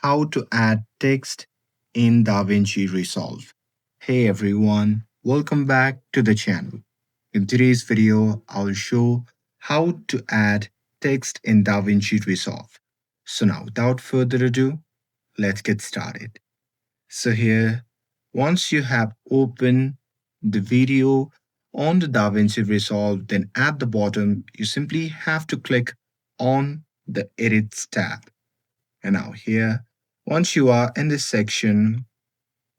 how to add text in DaVinci Resolve. Hey everyone, welcome back to the channel. In today's video, I'll show how to add text in DaVinci Resolve. So now, without further ado, let's get started. So here, once you have opened the video on the DaVinci Resolve, then at the bottom, you simply have to click on the Edit tab. And now here, once you are in this section,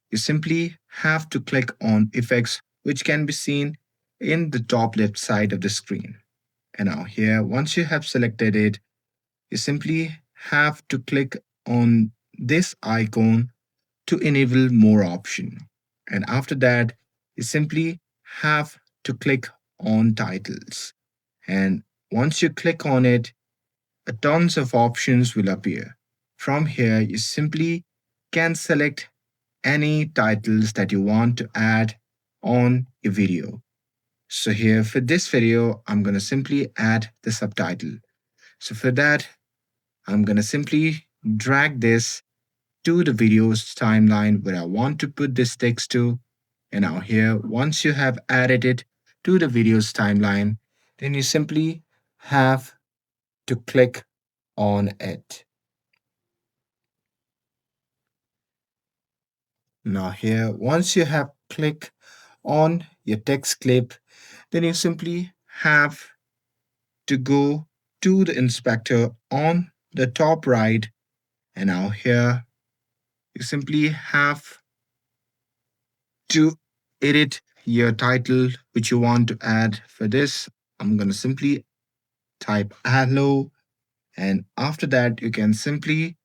you simply have to click on Effects, which can be seen in the top left side of the screen. And now here, once you have selected it, you simply have to click on this icon to enable more option. And after that, you simply have to click on titles. And once you click on it, a tons of options will appear. From here, you simply can select any titles that you want to add on your video. So here for this video, I'm going to simply add the subtitle. So for that, I'm going to simply drag this to the video's timeline where I want to put this text to. And now here, once you have added it to the video's timeline, then you simply have to click on it. Now here, once you have clicked on your text clip, then you simply have to go to the inspector on the top right. And now here, you simply have to edit your title which you want to add. For this, I'm going to simply type hello. And after that, you can simply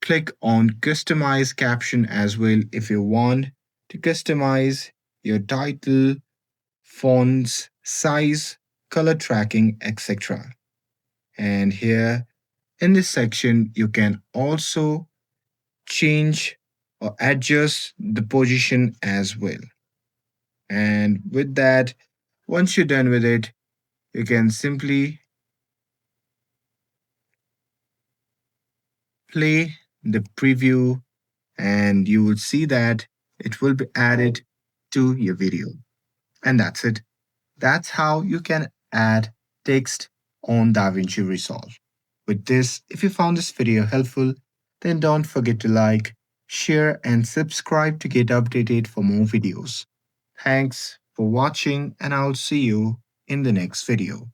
click on customize caption as well if you want to customize your title, fonts, size, color tracking, etc. And here in this section, you can also change or adjust the position as well. And with that, once you're done with it, you can simply play the preview and you will see that it will be added to your video. And that's it. That's how you can add text on DaVinci Resolve. With this, if you found this video helpful, then don't forget to like, share, and subscribe to get updated for more videos. Thanks for watching, and I'll see you in the next video.